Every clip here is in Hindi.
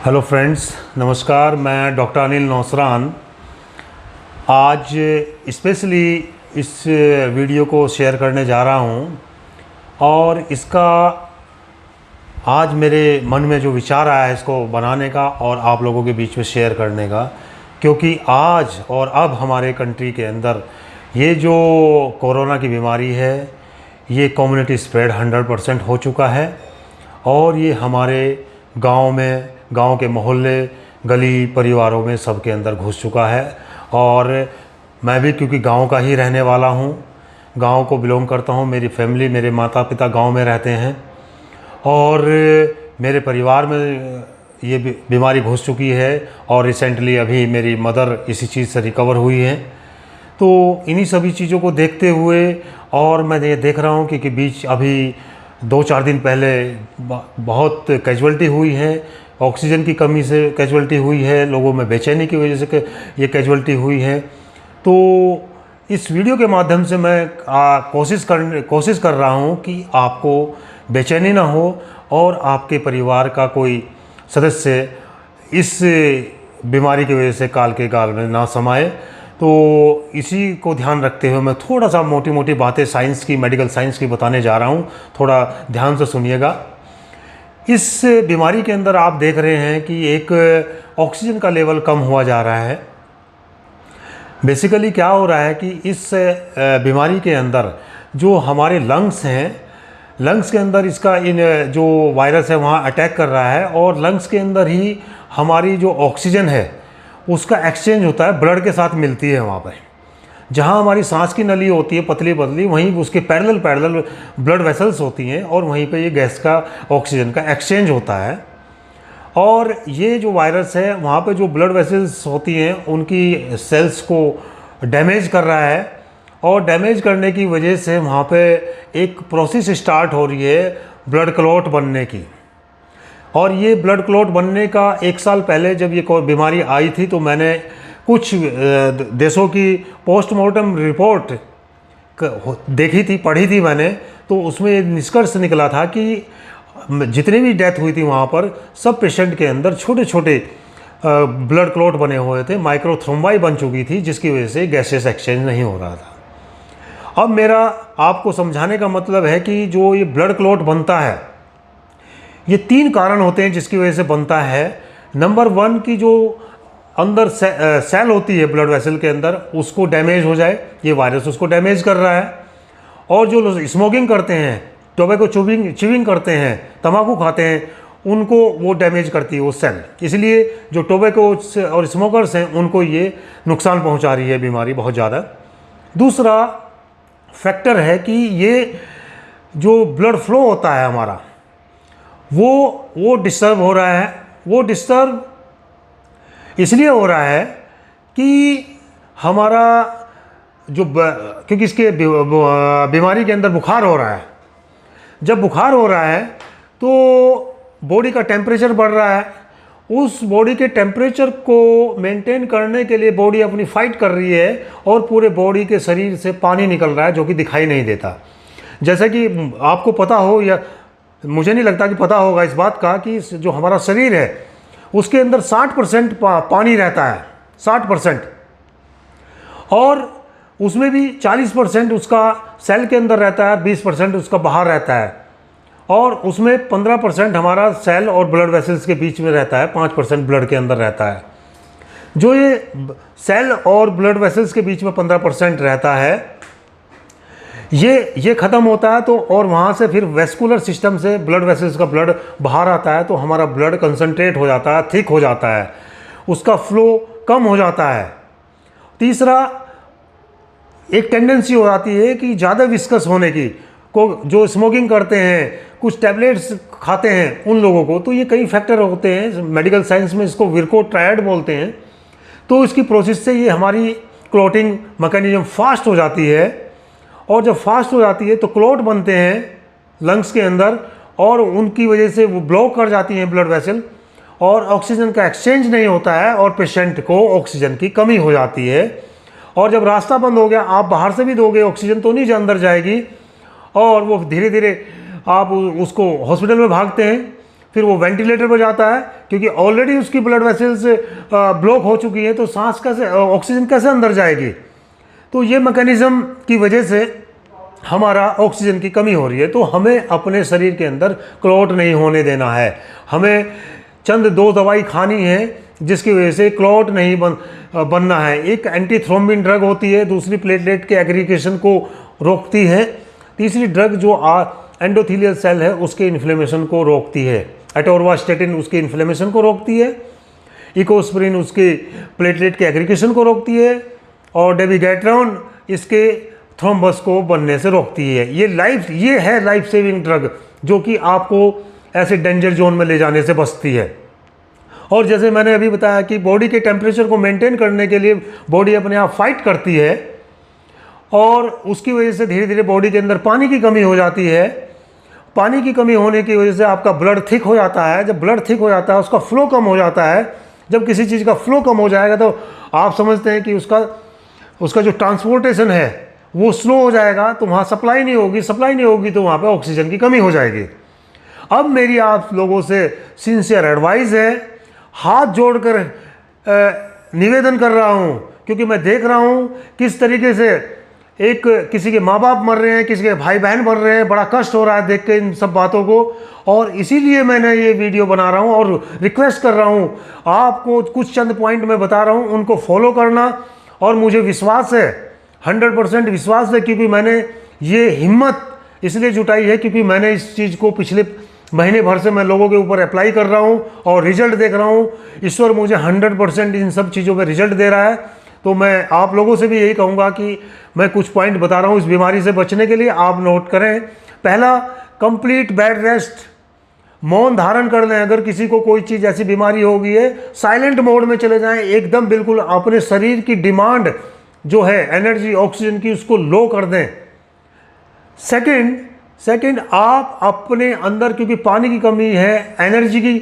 हेलो फ्रेंड्स, नमस्कार। मैं डॉक्टर अनिल नौसरान आज स्पेशली इस वीडियो को शेयर करने जा रहा हूं और इसका आज मेरे मन में जो विचार आया है इसको बनाने का और आप लोगों के बीच में शेयर करने का, क्योंकि आज और अब हमारे कंट्री के अंदर ये जो कोरोना की बीमारी है ये कम्युनिटी स्प्रेड 100% हो चुका है और ये हमारे गांव के मोहल्ले, गली, परिवारों में सबके अंदर घुस चुका है। और मैं भी क्योंकि गांव का ही रहने वाला हूं, गांव को बिलोंग करता हूं, मेरी फैमिली, मेरे माता पिता गांव में रहते हैं और मेरे परिवार में ये बीमारी घुस चुकी है और रिसेंटली अभी मेरी मदर इसी चीज़ से रिकवर हुई है। तो इन्हीं सभी चीज़ों को देखते हुए और मैं ये देख रहा हूँ कि बीच अभी 2-4 दिन पहले बहुत कैजुअल्टी हुई है, ऑक्सीजन की कमी से कैजुअल्टी हुई है, लोगों में बेचैनी की वजह से ये कैजुअल्टी हुई है। तो इस वीडियो के माध्यम से मैं कोशिश कर रहा हूँ कि आपको बेचैनी ना हो और आपके परिवार का कोई सदस्य इस बीमारी की वजह से काल के गाल में ना समाए। तो इसी को ध्यान रखते हुए मैं थोड़ा सा मोटी मोटी बातें साइंस की, मेडिकल साइंस की बताने जा रहा हूँ। थोड़ा ध्यान से सुनिएगा। इस बीमारी के अंदर आप देख रहे हैं कि एक ऑक्सीजन का लेवल कम हुआ जा रहा है। बेसिकली क्या हो रहा है कि इस बीमारी के अंदर जो हमारे लंग्स हैं, लंग्स के अंदर इसका जो वायरस है वहाँ अटैक कर रहा है और लंग्स के अंदर ही हमारी जो ऑक्सीजन है उसका एक्सचेंज होता है, ब्लड के साथ मिलती है। वहाँ पर जहाँ हमारी सांस की नली होती है पतली पतली, वहीं उसके पैरेलल ब्लड वेसल्स होती हैं और वहीं पे ये गैस का, ऑक्सीजन का एक्सचेंज होता है। और ये जो वायरस है वहाँ पे जो ब्लड वेसल्स होती हैं उनकी सेल्स को डैमेज कर रहा है और डैमेज करने की वजह से वहाँ पे एक प्रोसेस स्टार्ट हो रही है ब्लड क्लॉट बनने की। और ये ब्लड क्लॉट बनने का 1 साल पहले जब ये बीमारी आई थी तो मैंने कुछ देशों की पोस्टमार्टम रिपोर्ट देखी थी, पढ़ी थी मैंने। तो उसमें एक निष्कर्ष निकला था कि जितनी भी डेथ हुई थी वहाँ पर सब पेशेंट के अंदर छोटे छोटे ब्लड क्लॉट बने हुए थे, माइक्रोथ्रोम्बाई बन चुकी थी, जिसकी वजह से गैसेस एक्सचेंज नहीं हो रहा था। अब मेरा आपको समझाने का मतलब है कि जो ये ब्लड क्लॉट बनता है ये 3 कारण होते हैं जिसकी वजह से बनता है। नंबर 1 की जो अंदर सेल होती है ब्लड वेसल के अंदर उसको डैमेज हो जाए, ये वायरस उसको डैमेज कर रहा है। और जो लोग स्मोकिंग करते हैं, टोबैको च्यूइंग करते हैं, तंबाकू खाते हैं, उनको वो डैमेज करती है वो सेल। इसलिए जो टोबैको और स्मोकर्स हैं उनको ये नुकसान पहुंचा रही है बीमारी बहुत ज़्यादा। दूसरा फैक्टर है कि ये जो ब्लड फ्लो होता है हमारा वो डिस्टर्ब हो रहा है। वो डिस्टर्ब इसलिए हो रहा है कि हमारा जो क्योंकि इसके बीमारी के अंदर बुखार हो रहा है। जब बुखार हो रहा है तो बॉडी का टेम्परेचर बढ़ रहा है। उस बॉडी के टेम्परेचर को मेंटेन करने के लिए बॉडी अपनी फाइट कर रही है और पूरे बॉडी के शरीर से पानी निकल रहा है जो कि दिखाई नहीं देता। जैसा कि आपको पता हो या मुझे नहीं लगता कि पता होगा इस बात का कि जो हमारा शरीर है उसके अंदर 60% पानी रहता है, 60%, और उसमें भी 40% उसका सेल के अंदर रहता है, 20% उसका बाहर रहता है, और उसमें 15% हमारा सेल और ब्लड वेसल्स के बीच में रहता है, 5% ब्लड के अंदर रहता है। जो ये सेल और ब्लड वेसल्स के बीच में 15% रहता है ये ख़त्म होता है तो और वहाँ से फिर वेस्कुलर सिस्टम से ब्लड वेसल्स का ब्लड बाहर आता है तो हमारा ब्लड कंसंट्रेट हो जाता है, थिक हो जाता है, उसका फ्लो कम हो जाता है। तीसरा एक टेंडेंसी हो जाती है कि ज़्यादा विस्कस होने की, को जो स्मोकिंग करते हैं, कुछ टैबलेट्स खाते हैं उन लोगों को, तो ये कई फैक्टर होते हैं। मेडिकल साइंस में इसको विर्को ट्रायड बोलते हैं। तो इसकी प्रोसेस से ये हमारी क्लॉटिंग मैकेनिज्म फास्ट हो जाती है और जब फास्ट हो जाती है तो क्लॉट बनते हैं लंग्स के अंदर और उनकी वजह से वो ब्लॉक कर जाती हैं ब्लड वेसल और ऑक्सीजन का एक्सचेंज नहीं होता है और पेशेंट को ऑक्सीजन की कमी हो जाती है। और जब रास्ता बंद हो गया, आप बाहर से भी दोगे ऑक्सीजन तो नहीं अंदर जाएगी और वो धीरे धीरे आप उसको हॉस्पिटल में भागते हैं। फिर वो वेंटिलेटर पर जाता है, क्योंकि ऑलरेडी उसकी ब्लड वेसल्स ब्लॉक हो चुकी है, तो सांस कैसे, ऑक्सीजन कैसे अंदर जाएगी। तो ये मैकेनिज़्म की वजह से हमारा ऑक्सीजन की कमी हो रही है। तो हमें अपने शरीर के अंदर क्लॉट नहीं होने देना है। हमें चंद 2 दवाई खानी है जिसकी वजह से क्लॉट नहीं बनना है। एक एंटी थ्रोम्बिन ड्रग होती है, दूसरी प्लेटलेट के एग्रीगेशन को रोकती है, तीसरी ड्रग जो एंडोथेलियल सेल है उसके इन्फ्लेमेशन को रोकती है। एटोरवास्टेटिन उसके इन्फ्लेमेशन को रोकती है, इकोस्प्रिन उसके प्लेटलेट के एग्रीगेशन को रोकती है, और डेबिगेट्रॉन इसके थ्रोम्बस को बनने से रोकती है। ये है लाइफ सेविंग ड्रग, जो कि आपको ऐसे डेंजर जोन में ले जाने से बचती है। और जैसे मैंने अभी बताया कि बॉडी के टेम्परेचर को मेंटेन करने के लिए बॉडी अपने आप फाइट करती है, और उसकी वजह से धीरे धीरे बॉडी के अंदर पानी की कमी हो जाती है। पानी की कमी होने की वजह से आपका ब्लड थिक हो जाता है। जब ब्लड थिक हो जाता है, उसका फ्लो कम हो जाता है। जब किसी चीज़ का फ्लो कम हो जाएगा तो आप समझते हैं कि उसका जो ट्रांसपोर्टेशन है वो स्लो हो जाएगा, तो वहाँ सप्लाई नहीं होगी तो वहाँ पे ऑक्सीजन की कमी हो जाएगी। अब मेरी आप लोगों से सिंसियर एडवाइस है, हाथ जोड़कर निवेदन कर रहा हूँ, क्योंकि मैं देख रहा हूँ किस तरीके से किसी के माँ बाप मर रहे हैं, किसी के भाई बहन मर रहे हैं। बड़ा कष्ट हो रहा है देख के इन सब बातों को, और इसीलिए मैंने ये वीडियो बना रहा हूँ और रिक्वेस्ट कर रहा हूँ आपको। कुछ चंद पॉइंट मैं बता रहा हूँ, उनको फॉलो करना। और मुझे विश्वास है, 100% विश्वास है, क्योंकि मैंने ये हिम्मत इसलिए जुटाई है क्योंकि मैंने इस चीज़ को पिछले महीने भर से मैं लोगों के ऊपर अप्लाई कर रहा हूँ और रिजल्ट देख रहा हूँ। ईश्वर मुझे 100% इन सब चीज़ों में रिजल्ट दे रहा है। तो मैं आप लोगों से भी यही कहूँगा कि मैं कुछ पॉइंट बता रहा हूँ इस बीमारी से बचने के लिए, आप नोट करें। पहला, कंप्लीट बेड रेस्ट, मौन धारण कर लें। अगर किसी को कोई चीज़ ऐसी बीमारी हो गई है, साइलेंट मोड में चले जाएं, एकदम बिल्कुल अपने शरीर की डिमांड जो है एनर्जी ऑक्सीजन की उसको लो कर दें। सेकंड, आप अपने अंदर, क्योंकि पानी की कमी है, एनर्जी की,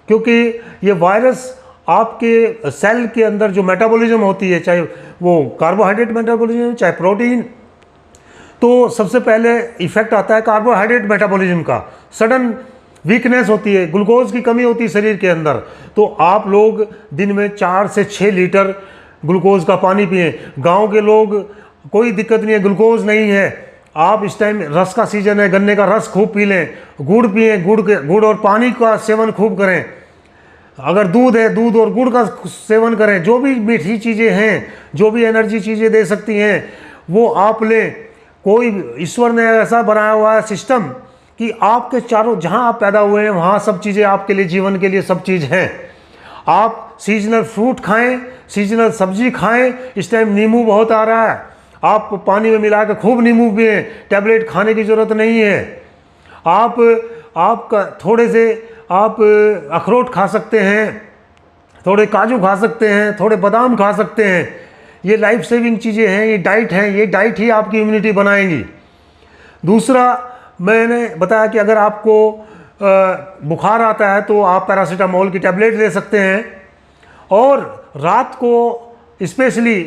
क्योंकि ये वायरस आपके सेल के अंदर जो मेटाबॉलिज्म होती है, चाहे वो कार्बोहाइड्रेट मेटाबॉलिज्म चाहे प्रोटीन, तो सबसे पहले इफेक्ट आता है कार्बोहाइड्रेट मेटाबॉलिज्म का। सडन वीकनेस होती है, ग्लूकोज की कमी होती है शरीर के अंदर। तो आप लोग दिन में 4 से 6 लीटर ग्लूकोज का पानी पिएं। गांव के लोग कोई दिक्कत नहीं है, ग्लूकोज नहीं है, आप इस टाइम रस का सीजन है, गन्ने का रस खूब पी लें, गुड़ पिएं, गुड़ और पानी का सेवन खूब करें। अगर दूध है, दूध और गुड़ का सेवन करें। जो भी मीठी चीज़ें हैं, जो भी एनर्जी चीज़ें दे सकती हैं, वो आप लें। कोई ईश्वर ने ऐसा बनाया हुआ है सिस्टम कि आपके चारों, जहाँ आप पैदा हुए हैं वहाँ सब चीज़ें आपके लिए, जीवन के लिए सब चीज़ हैं। आप सीजनल फ्रूट खाएं, सीजनल सब्जी खाएं। इस टाइम नींबू बहुत आ रहा है, आप पानी में मिला के खूब नींबू पिएं, टैबलेट खाने की ज़रूरत नहीं है। आपका थोड़े से आप अखरोट खा सकते हैं, थोड़े काजू खा सकते हैं, थोड़े बादाम खा सकते हैं। ये लाइफ सेविंग चीज़ें हैं, ये डाइट हैं, ये डाइट ही आपकी इम्यूनिटी बनाएंगी। दूसरा, मैंने बताया कि अगर आपको बुखार आता है तो आप पैरासीटामोल की टैबलेट ले सकते हैं। और रात को स्पेशली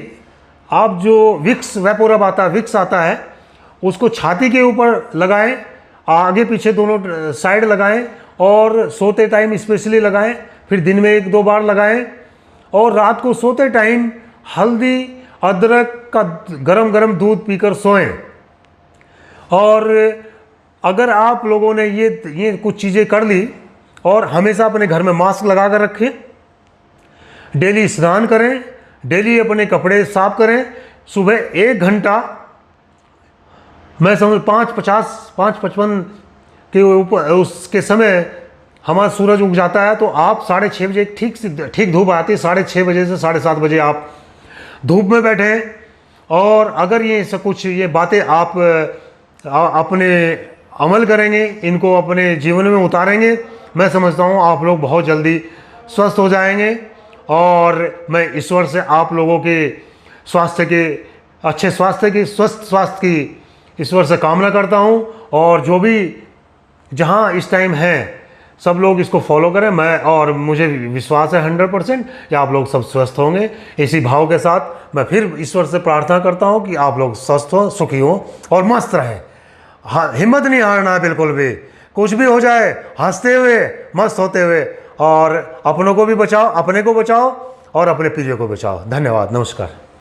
आप जो विक्स वेपोरब आता है, विक्स आता है, उसको छाती के ऊपर लगाएं, आगे पीछे दोनों साइड लगाएं, और सोते टाइम स्पेशली लगाएं। फिर दिन में 1-2 बार लगाएं। और रात को सोते टाइम हल्दी अदरक का गरम दूध पीकर सोएं। और अगर आप लोगों ने ये कुछ चीज़ें कर ली, और हमेशा अपने घर में मास्क लगा कर रखें, डेली स्नान करें, डेली अपने कपड़े साफ करें, सुबह 1 घंटा, मैं समझ 5:55 के ऊपर उसके समय हमारा सूरज उग जाता है, तो आप 6:30 बजे ठीक धूप आती है, 6:30 बजे से 7:30 बजे आप धूप में बैठें। और अगर ये सब कुछ ये बातें आप अपने अमल करेंगे, इनको अपने जीवन में उतारेंगे, मैं समझता हूँ आप लोग बहुत जल्दी स्वस्थ हो जाएंगे। और मैं ईश्वर से आप लोगों के स्वास्थ्य के, अच्छे स्वास्थ्य की, स्वस्थ स्वास्थ्य की ईश्वर से कामना करता हूँ। और जो भी जहाँ इस टाइम है, सब लोग इसको फॉलो करें। और मुझे विश्वास है 100% कि आप लोग सब स्वस्थ होंगे। इसी भाव के साथ मैं फिर ईश्वर से प्रार्थना करता हूँ कि आप लोग स्वस्थ हों, सुखी हों और मस्त रहें। हाँ, हिम्मत नहीं हारना है बिल्कुल भी। कुछ भी हो जाए हंसते हुए, मस्त होते हुए, और अपनों को भी बचाओ, अपने को बचाओ और अपने प्रिय को बचाओ। धन्यवाद, नमस्कार।